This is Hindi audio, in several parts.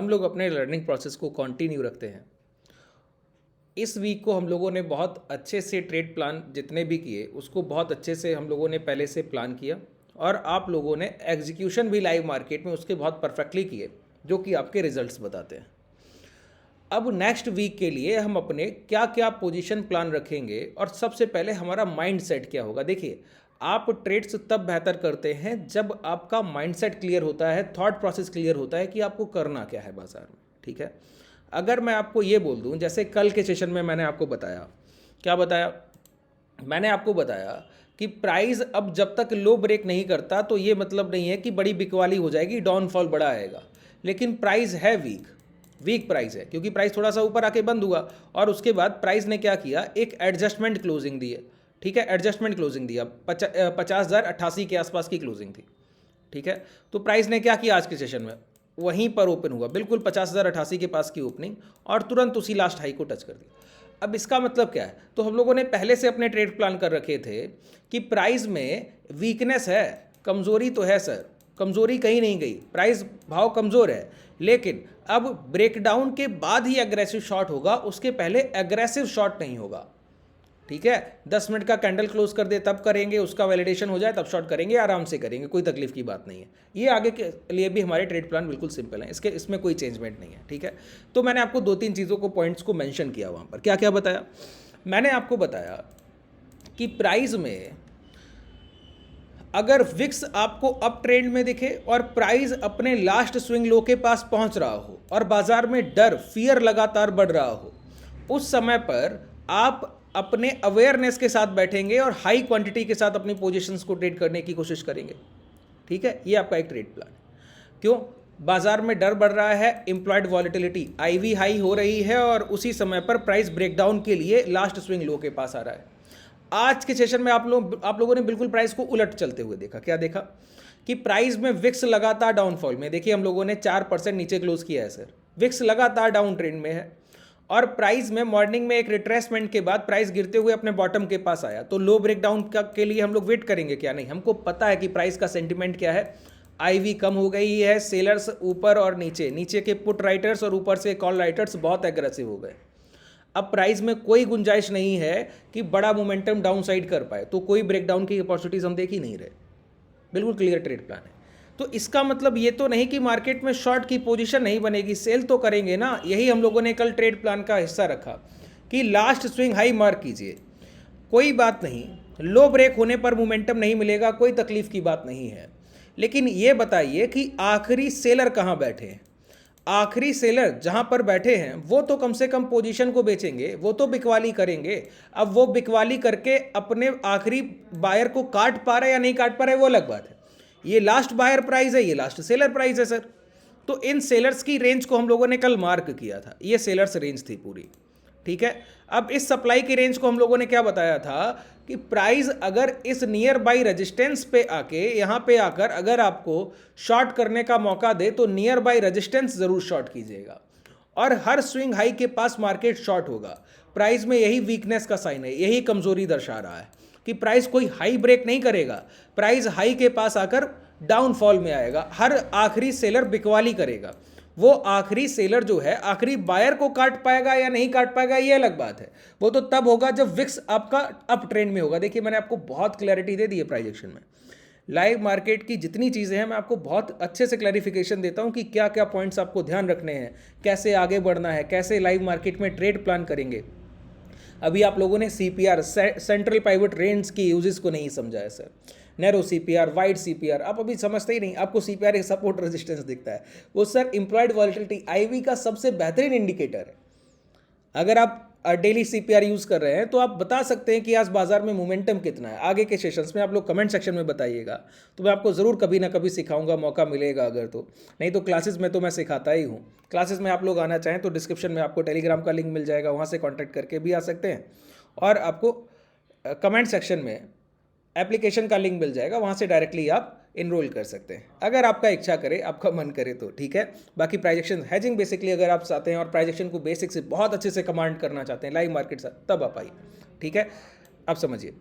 हम लोग अपने लर्निंग प्रोसेस को कंटिन्यू रखते हैं। इस वीक को हम लोगों ने बहुत अच्छे से ट्रेड प्लान जितने भी किए उसको बहुत अच्छे से हम लोगों ने पहले से प्लान किया और आप लोगों ने एग्जीक्यूशन भी लाइव मार्केट में उसके बहुत परफेक्टली किए, जो कि आपके रिजल्ट्स बताते हैं। अब नेक्स्ट वीक के लिए हम अपने क्या क्या पोजीशन प्लान रखेंगे और सबसे पहले हमारा माइंड सेट क्या होगा। देखिए, आप ट्रेड्स तब बेहतर करते हैं जब आपका माइंडसेट क्लियर होता है, थॉट प्रोसेस क्लियर होता है कि आपको करना क्या है बाजार में। ठीक है, अगर मैं आपको ये बोल दूं, जैसे कल के सेशन में मैंने आपको बताया, क्या बताया, मैंने आपको बताया कि प्राइस अब जब तक लो ब्रेक नहीं करता तो ये मतलब नहीं है कि बड़ी बिकवाली हो जाएगी, डाउनफॉल बड़ा आएगा। लेकिन प्राइस है वीक प्राइस है, क्योंकि प्राइस थोड़ा सा ऊपर आके बंद हुआ और उसके बाद प्राइस ने क्या किया, एक एडजस्टमेंट क्लोजिंग दी है। ठीक है, एडजस्टमेंट क्लोजिंग दिया, 50,088 के आसपास की क्लोजिंग थी। ठीक है, तो प्राइस ने क्या किया आज के सेशन में, वहीं पर ओपन हुआ, बिल्कुल 50,088 के पास की ओपनिंग, और तुरंत उसी लास्ट हाई को टच कर दिया। अब इसका मतलब क्या है, तो हम लोगों ने पहले से अपने ट्रेड प्लान कर रखे थे कि प्राइस में वीकनेस है, कमजोरी तो है सर, कमजोरी कहीं नहीं गई, प्राइस भाव कमजोर है, लेकिन अब ब्रेकडाउन के बाद ही एग्रेसिव शॉट होगा, उसके पहले एग्रेसिव शॉट नहीं होगा। ठीक है, 10 मिनट का कैंडल क्लोज कर दे तब करेंगे, उसका वैलिडेशन हो जाए तब शॉर्ट करेंगे, आराम से करेंगे, कोई तकलीफ की बात नहीं है। ये आगे के लिए भी हमारे ट्रेड प्लान बिल्कुल सिंपल है, इसमें कोई चेंजमेंट नहीं है। ठीक है, तो मैंने आपको 2-3 चीज़ों को, पॉइंट्स को मेंशन किया वहाँ पर। क्या क्या बताया, मैंने आपको बताया कि प्राइस में अगर विक्स आपको अप ट्रेंड में दिखे और प्राइस अपने लास्ट स्विंग लो के पास पहुंच रहा हो और बाजार में डर, फियर लगातार बढ़ रहा हो, उस समय पर आप अपने अवेयरनेस के साथ बैठेंगे और हाई क्वांटिटी के साथ अपनी पोजीशंस को ट्रेड करने की कोशिश करेंगे। ठीक है, ये आपका एक ट्रेड प्लान है। क्यों, बाजार में डर बढ़ रहा है, इम्प्लॉयड वॉलिटिलिटी आईवी हाई हो रही है और उसी समय पर प्राइस ब्रेकडाउन के लिए लास्ट स्विंग लो के पास आ रहा है। आज के सेशन में आप लोगों ने बिल्कुल प्राइस को उलट चलते हुए देखा। क्या देखा कि प्राइस में विक्स लगातार डाउनफॉल में, देखिए हम लोगों ने 4% नीचे क्लोज किया है सर, विक्स लगातार डाउन ट्रेंड में है और प्राइस में मॉर्निंग में एक रिट्रेसमेंट के बाद प्राइस गिरते हुए अपने बॉटम के पास आया। तो लो ब्रेकडाउन के लिए हम लोग वेट करेंगे क्या, नहीं, हमको पता है कि प्राइस का सेंटिमेंट क्या है, आईवी कम हो गई है, सेलर्स ऊपर और नीचे के पुट राइटर्स और ऊपर से कॉल राइटर्स बहुत एग्रेसिव हो गए। अब प्राइस में कोई गुंजाइश नहीं है कि बड़ा मोमेंटम डाउन साइड कर पाए, तो कोई ब्रेकडाउन की अपॉर्चुनिटीज हम देख ही नहीं रहे, बिल्कुल क्लियर ट्रेड प्लान है। तो इसका मतलब ये तो नहीं कि मार्केट में शॉर्ट की पोजीशन नहीं बनेगी, सेल तो करेंगे ना। यही हम लोगों ने कल ट्रेड प्लान का हिस्सा रखा कि लास्ट स्विंग हाई मार्क कीजिए, कोई बात नहीं, लो ब्रेक होने पर मोमेंटम नहीं मिलेगा, कोई तकलीफ की बात नहीं है। लेकिन ये बताइए कि आखिरी सेलर कहाँ बैठे हैं, आखिरी सेलर जहां पर बैठे हैं वो तो कम से कम पोजीशन को बेचेंगे, वो तो बिकवाली करेंगे। अब वो बिकवाली करके अपने आखिरी बायर को काट पा रहे या नहीं काट पा रहे वो अलग बात है। ये लास्ट बायर प्राइस है, ये लास्ट सेलर प्राइस है सर। तो इन सेलर्स की रेंज को हम लोगों ने कल मार्क किया था, ये सेलर्स रेंज थी पूरी। ठीक है, अब इस सप्लाई की रेंज को हम लोगों ने क्या बताया था कि प्राइस अगर इस नियर बाई रेजिस्टेंस पे आके यहां पे आकर अगर आपको शॉर्ट करने का मौका दे तो नियर बाई रेजिस्टेंस जरूर शॉर्ट कीजिएगा और हर स्विंग हाई के पास मार्केट शॉर्ट होगा। प्राइस में यही वीकनेस का साइन है, यही कमजोरी दर्शा रहा है कि प्राइस कोई हाई ब्रेक नहीं करेगा, प्राइस हाई के पास आकर डाउनफॉल में आएगा, हर आखिरी सेलर बिकवाली करेगा। वो आखिरी सेलर जो है आखिरी बायर को काट पाएगा या नहीं काट पाएगा ये अलग बात है, वो तो तब होगा जब विक्स आपका अप ट्रेंड में होगा। देखिए मैंने आपको बहुत क्लैरिटी दे दी है प्राइस एक्शन में, लाइव मार्केट की जितनी चीज़ें हैं मैं आपको बहुत अच्छे से क्लैरिफिकेशन देता हूं कि क्या क्या पॉइंट्स आपको ध्यान रखने हैं, कैसे आगे बढ़ना है, कैसे लाइव मार्केट में ट्रेड प्लान करेंगे। अभी आप लोगों ने सीपीआर, सेंट्रल पाइवट रेंज की यूजेस को नहीं समझा है sir, narrow CPR, wide CPR, आप अभी समझते ही नहीं। आपको सीपीआर एक सपोर्ट रेजिस्टेंस दिखता है, वो सर एम्प्लॉयड वॉलिटिलिटी आईवी का सबसे बेहतरीन इंडिकेटर है। अगर आप डेली सीपीआर यूज कर रहे हैं तो आप बता सकते हैं कि आज बाजार में मोमेंटम कितना है। आगे के सेशंस में आप लोग कमेंट सेक्शन में बताइएगा, तो मैं आपको ज़रूर कभी ना कभी सिखाऊंगा, मौका मिलेगा अगर तो, नहीं तो क्लासेस में तो मैं सिखाता ही हूँ। क्लासेस में आप लोग आना चाहें तो डिस्क्रिप्शन में आपको टेलीग्राम का लिंक मिल जाएगा, वहाँ से कॉन्टैक्ट करके भी आ सकते हैं, और आपको कमेंट सेक्शन में एप्लीकेशन का लिंक मिल जाएगा, वहाँ से डायरेक्टली आप इनरोल कर सकते हैं अगर आपका इच्छा करे, आपका मन करे तो। ठीक है, बाकी प्राइजेक्शन हैजिंग बेसिकली अगर आप चाहते हैं और प्राइजेक्शन को बेसिक से बहुत अच्छे से कमांड करना चाहते हैं लाइव मार्केट साथ, तब आप आइए। ठीक है, आप समझिए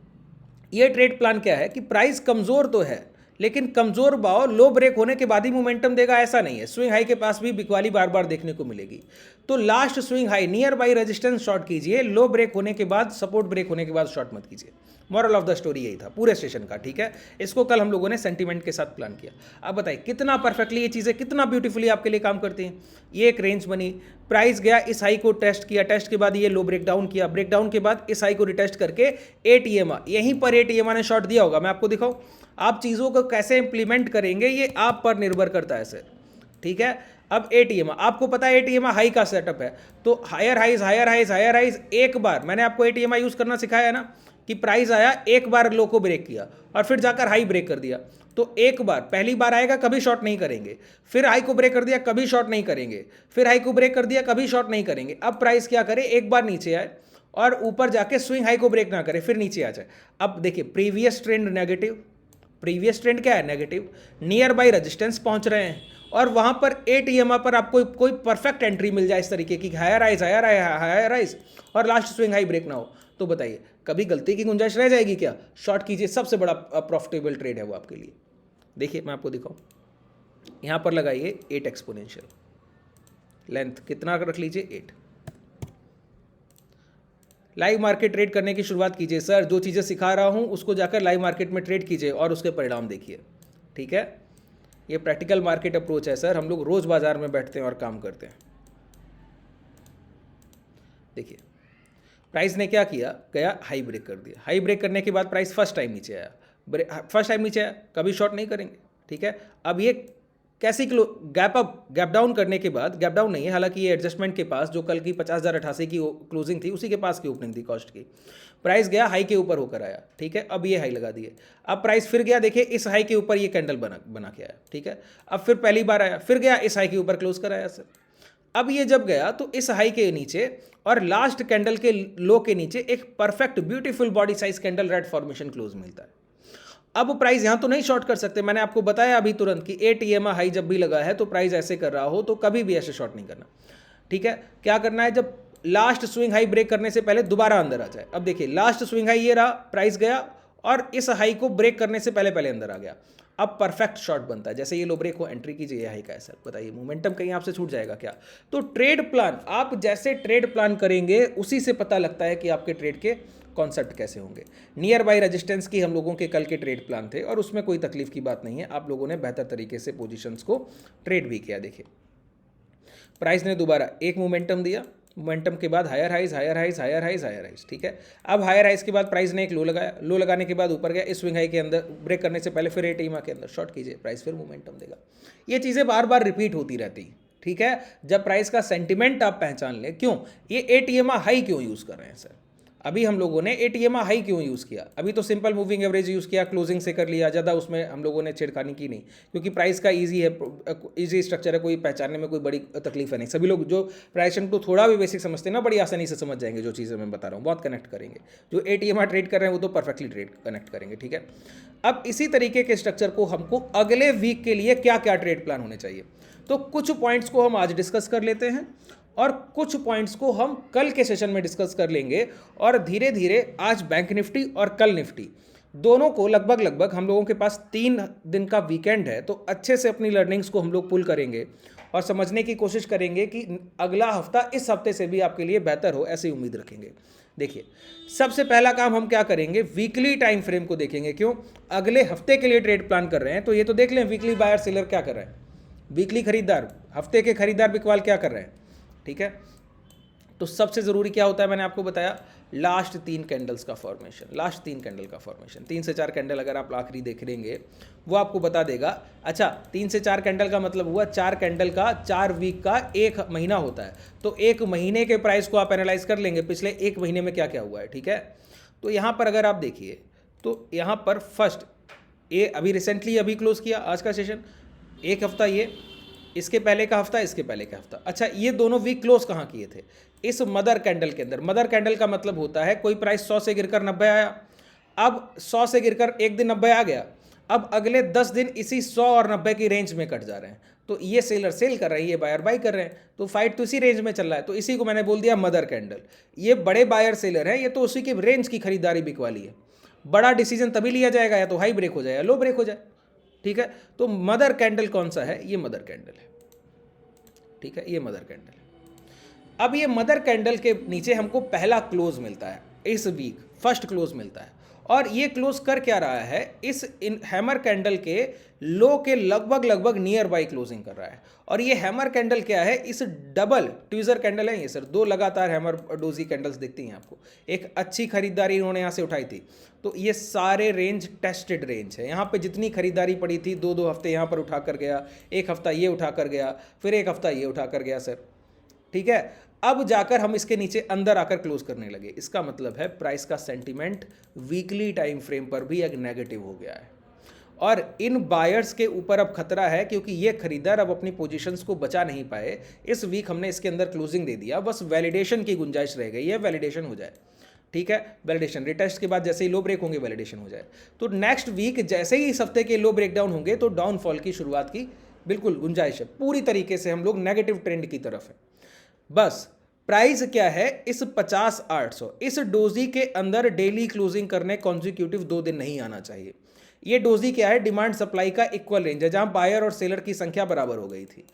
ये ट्रेड प्लान क्या है कि प्राइस कमज़ोर तो है लेकिन कमजोर भाव लो ब्रेक होने के बाद ही मोमेंटम देगा ऐसा नहीं है, स्विंग हाई के पास भी बिकवाली बार बार देखने को मिलेगी। तो last swing high near by resistance short कीजिए, लो ब्रेक होने के बाद, सपोर्ट ब्रेक होने के बाद शॉर्ट मत कीजिए। मॉरल ऑफ द स्टोरी यही था पूरे सेशन का, ठीक है। इसको कल हम लोगों ने सेंटीमेंट के साथ प्लान किया। अब बताइए कितना परफेक्टली ये चीज़ें कितना ब्यूटीफुली आपके लिए काम करती हैं। ये एक रेंज बनी, प्राइस गया इस हाई को टेस्ट किया, टेस्ट के बाद ये लो ब्रेक डाउन किया, ब्रेक डाउन के बाद इस हाई को रिटेस्ट करके 8 EMA, यहीं पर 8 EMA ने शॉर्ट दिया होगा। मैं आपको दिखाऊं, आप चीज़ों को कैसे इंप्लीमेंट करेंगे ये आप पर निर्भर करता है सर, ठीक है। अब 8 EMA आपको पता है, 8 EMA हाई का सेटअप है, तो higher highs higher highs higher highs, एक बार मैंने आपको 8 EMA यूज करना सिखाया ना, कि प्राइस आया एक बार लो को ब्रेक किया और फिर जाकर हाई ब्रेक कर दिया, तो एक बार पहली बार आएगा कभी शॉर्ट नहीं करेंगे, फिर हाई को ब्रेक कर दिया कभी शॉर्ट नहीं करेंगे, फिर हाई को ब्रेक कर दिया कभी शॉर्ट नहीं करेंगे। अब प्राइस क्या करे, एक बार नीचे आए और ऊपर जाके स्विंग हाई को ब्रेक ना करे, फिर नीचे आ जाए। अब देखिए previous trend negative, previous trend क्या है नेगेटिव, नियर बाई रेजिस्टेंस पहुंच रहे हैं और वहां पर 8 EMA पर आपको कोई परफेक्ट एंट्री मिल जाए इस तरीके की, higher rise higher higher rise और लास्ट स्विंग हाई ब्रेक ना हो, तो बताइए कभी गलती की गुंजाइश रह जाएगी क्या? शॉर्ट कीजिए, सबसे बड़ा प्रॉफिटेबल ट्रेड है वो आपके लिए। देखिए मैं आपको दिखाऊं, यहां पर लगाइए 8 एक्सपोनेंशियल, लेंथ कितना रख लीजिए 8। लाइव मार्केट ट्रेड करने की शुरुआत कीजिए सर, जो चीज़ें सिखा रहा हूं उसको जाकर लाइव मार्केट में ट्रेड कीजिए और उसके परिणाम देखिए, ठीक है। ये प्रैक्टिकल मार्केट अप्रोच है सर, हम लोग रोज बाजार में बैठते हैं और काम करते हैं। देखिए प्राइस ने क्या किया, गया हाई ब्रेक कर दिया, हाई ब्रेक करने के बाद प्राइस फर्स्ट टाइम नीचे आया, फर्स्ट टाइम नीचे आया, कभी शॉर्ट नहीं करेंगे, ठीक है। अब ये कैसी गैप अप गैप डाउन करने के बाद, गैप डाउन नहीं है हालांकि ये एडजस्टमेंट के पास जो कल की 50,088 की क्लोजिंग थी उसी के पास की ओपनिंग थी कॉस्ट की, प्राइस गया हाई के ऊपर होकर आया, ठीक है। अब ये हाई लगा दिए, अब प्राइस फिर गया, देखिए इस हाई के ऊपर ये कैंडल बना के आया, ठीक है। अब फिर पहली बार आया, फिर गया इस हाई के ऊपर क्लोज कर आया सर। अब ये जब गया तो इस हाई के नीचे और लास्ट कैंडल के लो के नीचे एक perfect beautiful body size candle red formation close मिलता है। अब प्राइस यहां तो नहीं शॉर्ट कर सकते, मैंने आपको बताया अभी तुरंत कि 8 EMA हाई जब भी लगा है तो प्राइस ऐसे कर रहा हो तो कभी भी ऐसे शॉर्ट नहीं करना, ठीक है। क्या करना है, जब लास्ट स्विंग हाई ब्रेक करने से पहले दोबारा अंदर आ जाए। अब देखिए लास्ट स्विंग हाई ये रहा, प्राइस गया और इस हाई को ब्रेक करने से पहले पहले अंदर आ गया, अब परफेक्ट शॉर्ट बनता है। जैसे ये लो ब्रेक हो, एंट्री कीजिए, हाई का है सर, बताइए मोमेंटम कहीं आपसे छूट जाएगा क्या? तो ट्रेड प्लान, आप जैसे ट्रेड प्लान करेंगे उसी से पता लगता है कि आपके ट्रेड के कॉन्सेप्ट कैसे होंगे। नियर बाई रेजिस्टेंस की हम लोगों के कल के ट्रेड प्लान थे और उसमें कोई तकलीफ की बात नहीं है, आप लोगों ने बेहतर तरीके से पोजीशंस को ट्रेड भी किया। देखिए प्राइस ने दोबारा एक मोमेंटम दिया, मोमेंटम के बाद higher highs higher highs higher highs higher highs, ठीक है। अब हायर हाइज के बाद प्राइस ने एक लो लगाया, लो लगाने के बाद ऊपर गया, इस स्विंग हाई के अंदर ब्रेक करने से पहले फिर 8 EMA के अंदर शॉर्ट कीजिए, प्राइस फिर मोमेंटम देगा। ये चीज़ें बार बार रिपीट होती रहती, ठीक है। जब प्राइस का सेंटिमेंट आप पहचान लें, क्यों ये 8 EMA हाई क्यों यूज़ कर रहे हैं सर, अभी हम लोगों ने 8 EMA हाई क्यों यूज़ किया, अभी तो सिंपल मूविंग एवरेज यूज़ किया, क्लोजिंग से कर लिया, ज़्यादा उसमें हम लोगों ने छेड़खानी की नहीं, क्योंकि प्राइस का इजी है, इजी स्ट्रक्चर है, कोई पहचानने में कोई बड़ी तकलीफ है नहीं। सभी लोग जो प्राइस को थोड़ा भी बेसिक समझते हैं ना, बड़ी आसानी से समझ जाएंगे जो चीज़ें मैं बता रहा हूँ, बहुत कनेक्ट करेंगे। जो 8 EMA ट्रेड कर रहे हैं वो तो परफेक्टली ट्रेड कनेक्ट करेंगे, ठीक है। अब इसी तरीके के स्ट्रक्चर को हमको अगले वीक के लिए क्या क्या ट्रेड प्लान होने चाहिए, तो कुछ पॉइंट्स को हम आज डिस्कस कर लेते हैं और कुछ पॉइंट्स को हम कल के सेशन में डिस्कस कर लेंगे। और धीरे धीरे आज बैंक निफ्टी और कल निफ्टी दोनों को लगभग हम लोगों के पास 3 दिन का वीकेंड है, तो अच्छे से अपनी लर्निंग्स को हम लोग पुल करेंगे और समझने की कोशिश करेंगे कि अगला हफ्ता इस हफ्ते से भी आपके लिए बेहतर हो, ऐसी उम्मीद रखेंगे। देखिए सबसे पहला काम हम क्या करेंगे, वीकली टाइम फ्रेम को देखेंगे। क्यों, अगले हफ्ते के लिए ट्रेड प्लान कर रहे हैं तो ये तो देख लें वीकली बायर सेलर क्या कर रहे हैं, वीकली खरीदार, हफ्ते के खरीदार बिकवाल क्या कर रहे हैं, ठीक है। तो सबसे ज़रूरी क्या होता है, मैंने आपको बताया लास्ट 3 कैंडल्स का फॉर्मेशन, लास्ट 3 कैंडल का फॉर्मेशन, 3 से 4 कैंडल अगर आप आखिरी देख लेंगे वो आपको बता देगा। अच्छा 3 से 4 कैंडल का मतलब हुआ 4 कैंडल का 4 वीक का 1 महीना होता है, तो 1 महीने के प्राइस को आप एनालाइज कर लेंगे पिछले 1 महीने में क्या क्या हुआ है, ठीक है। तो यहाँ पर अगर आप देखिए तो यहाँ पर फर्स्ट ये अभी रिसेंटली अभी क्लोज किया आज का सेशन, 1 हफ्ता ये, इसके पहले का हफ्ता, इसके पहले का हफ्ता। अच्छा ये दोनों वीक क्लोज कहाँ किए थे, इस मदर कैंडल के अंदर। मदर कैंडल का मतलब होता है कोई प्राइस 100 से गिरकर 90 आया, अब 100 से गिरकर एक दिन 90 आ गया, अब अगले 10 दिन इसी 100 और 90 की रेंज में कट जा रहे हैं, तो ये सेलर सेल कर रहे हैं, ये बायर बाई कर रहे हैं, तो फाइट तो इसी रेंज में चल रहा है, तो इसी को मैंने बोल दिया मदर कैंडल। ये बड़े बायर सेलर हैं, ये तो उसी की रेंज की खरीदारी बिकवाली है। बड़ा डिसीजन तभी लिया जाएगा या तो हाई ब्रेक हो जाए या लो ब्रेक हो जाए, ठीक है, तो मदर कैंडल कौन सा है? ये मदर कैंडल है, ठीक है, ये मदर कैंडल है। अब ये मदर कैंडल के नीचे हमको पहला क्लोज मिलता है इस वीक, फर्स्ट क्लोज मिलता है, और ये क्लोज कर क्या रहा है? इस हैमर कैंडल के लो के लगभग नियर बाई क्लोजिंग कर रहा है। और ये हैमर कैंडल क्या है? इस डबल ट्विजर कैंडल है ये सर, दो लगातार हैमर डोजी कैंडल्स दिखती हैं आपको। एक अच्छी खरीदारी इन्होंने यहाँ से उठाई थी, तो ये सारे रेंज टेस्टेड रेंज है। यहाँ पे जितनी खरीदारी पड़ी थी, दो हफ्ते यहाँ पर उठा कर गया, एक हफ्ता ये उठा कर गया, फिर एक हफ्ता ये उठा कर गया सर, ठीक है। अब जाकर हम इसके नीचे अंदर आकर क्लोज करने लगे। इसका मतलब है प्राइस का सेंटीमेंट वीकली टाइम फ्रेम पर भी एक नेगेटिव हो गया है, और इन बायर्स के ऊपर अब खतरा है, क्योंकि ये खरीदार अब अपनी पोजीशंस को बचा नहीं पाए। इस वीक हमने इसके अंदर क्लोजिंग दे दिया, बस वैलिडेशन की गुंजाइश रह गई है, वैलिडेशन हो जाए, ठीक है। वैलिडेशन रिटेस्ट के बाद जैसे ही लो ब्रेक होंगे वैलिडेशन हो जाए, तो नेक्स्ट वीक जैसे ही इस हफ्ते के लो ब्रेक डाउन होंगे तो डाउनफॉल की शुरुआत की बिल्कुल गुंजाइश है। पूरी तरीके से हम लोग नेगेटिव ट्रेंड की तरफ है। बस प्राइस क्या है? इस 50,800 इस डोजी के अंदर डेली क्लोजिंग करने कॉन्जिक्यूटिव 2 दिन नहीं आना चाहिए। ये डोजी क्या है? डिमांड सप्लाई का इक्वल रेंज है, जहां बायर और सेलर की संख्या बराबर हो गई थी।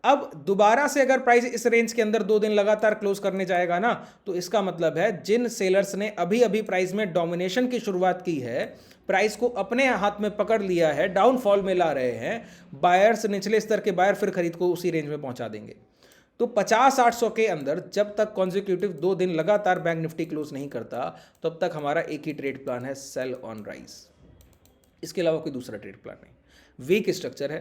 अब दोबारा से अगर प्राइस इस रेंज के अंदर 2 दिन लगातार क्लोज करने जाएगा ना, तो इसका मतलब है जिन सेलर्स ने अभी अभी प्राइस में डोमिनेशन की शुरुआत की है, प्राइस को अपने हाथ में पकड़ लिया है, डाउनफॉल में ला रहे हैं, बायर्स, निचले स्तर के बायर फिर खरीद को उसी रेंज में पहुंचा देंगे। तो 50,800 के अंदर जब तक कॉन्जिक्यूटिव 2 दिन लगातार बैंक निफ्टी क्लोज नहीं करता, तब तक हमारा एक ही ट्रेड प्लान है, सेल ऑन राइज। इसके अलावा कोई दूसरा ट्रेड प्लान नहीं। वीक स्ट्रक्चर है,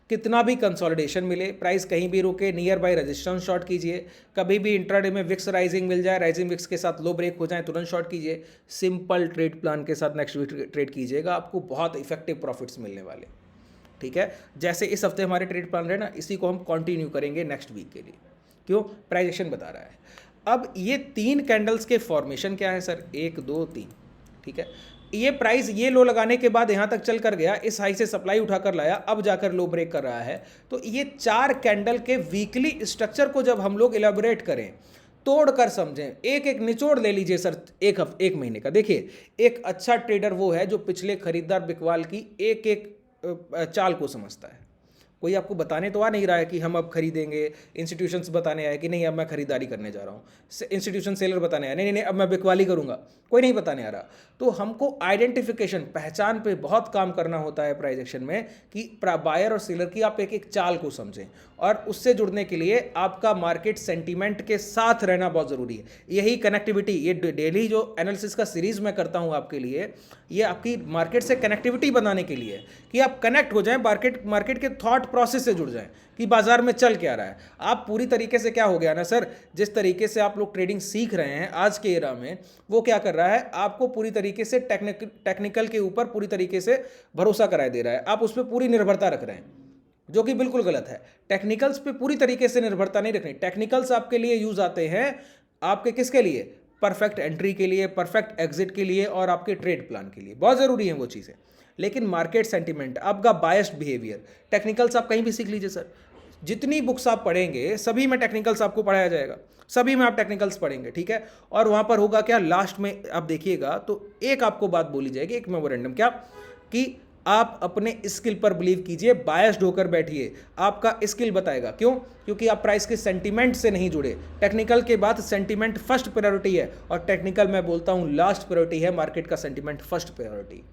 कितना भी कंसोलिडेशन मिले, प्राइस कहीं भी रुके, नियर बाय रेजिस्टेंस शॉर्ट कीजिए। कभी भी इंट्राडे में विक्स राइजिंग मिल जाए, राइजिंग विक्स के साथ लो ब्रेक हो जाए, तुरंत शॉर्ट कीजिए। सिंपल ट्रेड प्लान के साथ नेक्स्ट वीक ट्रेड कीजिएगा, आपको बहुत इफेक्टिव प्रॉफिट्स मिलने वाले, ठीक है। जैसे इस हफ्ते हमारे ट्रेड प्लान रहे ना, इसी को हम कंटिन्यू करेंगे नेक्स्ट वीक के लिए। क्यों? प्राइस एक्शन बता रहा है। अब ये 3 कैंडल्स के फॉर्मेशन क्या है सर? 1 2 3, ठीक है। ये प्राइस ये लो लगाने के बाद यहां तक चल कर गया, इस हाई से सप्लाई उठाकर लाया, अब जाकर लो ब्रेक कर रहा है। तो ये 4 कैंडल के वीकली स्ट्रक्चर को जब हम लोग इलेबोरेट करें, तोड़ कर समझें, एक एक निचोड़ ले लीजिए सर, एक महीने का। देखिए, एक अच्छा ट्रेडर वो है जो पिछले खरीदार बिकवाल की एक एक चाल को समझता है। कोई आपको बताने तो आ नहीं रहा है कि हम अब खरीदेंगे, इंस्टीट्यूशंस बताने आए कि नहीं अब मैं खरीदारी करने जा रहा हूँ, इंस्टीट्यूशन सेलर बताने आए नहीं अब मैं बिकवाली करूँगा, कोई नहीं बताने आ रहा। तो हमको आइडेंटिफिकेशन, पहचान पे बहुत काम करना होता है प्राइस एक्शन में, कि बायर और सेलर की आप एक एक चाल को समझें, और उससे जुड़ने के लिए आपका मार्केट सेंटीमेंट के साथ रहना बहुत ज़रूरी है। यही कनेक्टिविटी, ये डेली जो एनालिसिस का सीरीज़ मैं करता हूँ आपके लिए, ये आपकी मार्केट से कनेक्टिविटी बनाने के लिए, कि आप कनेक्ट हो जाएं, मार्केट के थॉट प्रोसेस से जुड़ जाएं कि बाजार में चल क्या रहा है। आप पूरी तरीके से, क्या हो गया ना सर, जिस तरीके से आप लोग ट्रेडिंग सीख रहे हैं आज के एरा में, वो क्या कर रहा है, आपको पूरी तरीके से टेक्निकल के ऊपर पूरी तरीके से भरोसा कराए दे रहा है। आप उस पर पूरी निर्भरता रख रहे हैं, जो कि बिल्कुल गलत है। टेक्निकल्स पे पूरी तरीके से निर्भरता नहीं रखनी। टेक्निकल्स आपके लिए यूज आते हैं, आपके किसके लिए? परफेक्ट एंट्री के लिए, परफेक्ट एग्जिट के लिए, और आपके ट्रेड प्लान के लिए बहुत ज़रूरी है वो चीज़ें। लेकिन मार्केट सेंटीमेंट, आपका बायस्ड बिहेवियर, टेक्निकल्स आप कहीं भी सीख लीजिए सर। जितनी बुक्स आप पढ़ेंगे सभी में टेक्निकल्स आपको पढ़ाया जाएगा, सभी में आप टेक्निकल्स पढ़ेंगे, ठीक है। और वहाँ पर होगा क्या, लास्ट में आप देखिएगा तो एक आपको बात बोली जाएगी, एक मेमोरेंडम, क्या कि आप अपने स्किल पर बिलीव कीजिए, बायस्ड होकर बैठिए, आपका स्किल बताएगा। क्यों? क्योंकि आप प्राइस के सेंटीमेंट से नहीं जुड़े। टेक्निकल के बाद सेंटीमेंट फर्स्ट प्रायोरिटी है, और टेक्निकल मैं बोलता हूं लास्ट प्रायोरिटी है, मार्केट का सेंटीमेंट फर्स्ट प्रायोरिटी।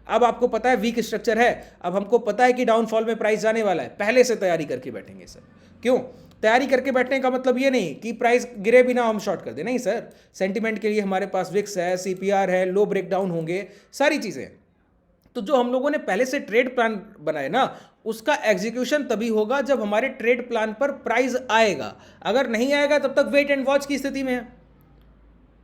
अब आपको पता है वीक स्ट्रक्चर है, अब हमको पता है कि डाउनफॉल में प्राइस जाने वाला है, पहले से तैयारी करके बैठेंगे सर। क्यों तैयारी करके बैठने का मतलब ये नहीं कि प्राइस गिरे बिना हम शॉर्ट कर दें, नहीं सर। सेंटीमेंट के लिए हमारे पास विक्स है, सीपीआर है, लो ब्रेकडाउन होंगे, सारी चीज़ें। तो जो हम लोगों ने पहले से ट्रेड प्लान बनाए ना, उसका एग्जीक्यूशन तभी होगा जब हमारे ट्रेड प्लान पर प्राइस आएगा। अगर नहीं आएगा तब तक वेट एंड वॉच की स्थिति में है।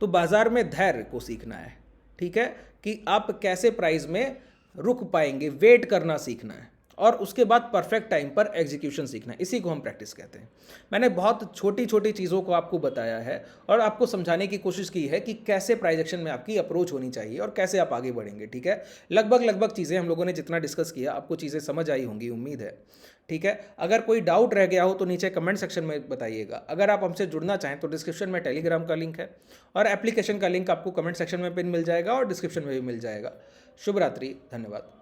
तो बाजार में धैर्य को सीखना है, ठीक है, कि आप कैसे प्राइस में रुक पाएंगे, वेट करना सीखना है, और उसके बाद परफेक्ट टाइम पर एग्जीक्यूशन सीखना है। इसी को हम प्रैक्टिस कहते हैं। मैंने बहुत छोटी छोटी चीज़ों को आपको बताया है और आपको समझाने की कोशिश की है कि कैसे प्राइस एक्शन में आपकी अप्रोच होनी चाहिए और कैसे आप आगे बढ़ेंगे, ठीक है। लगभग चीज़ें हम लोगों ने जितना डिस्कस किया, आपको चीज़ें समझ आई होंगी, उम्मीद है, ठीक है। अगर कोई डाउट रह गया हो तो नीचे कमेंट सेक्शन में बताइएगा। अगर आप हमसे जुड़ना चाहें तो डिस्क्रिप्शन में टेलीग्राम का लिंक है, और एप्लीकेशन का लिंक आपको कमेंट सेक्शन में पिन मिल जाएगा और डिस्क्रिप्शन में भी मिल जाएगा। शुभ रात्रि, धन्यवाद।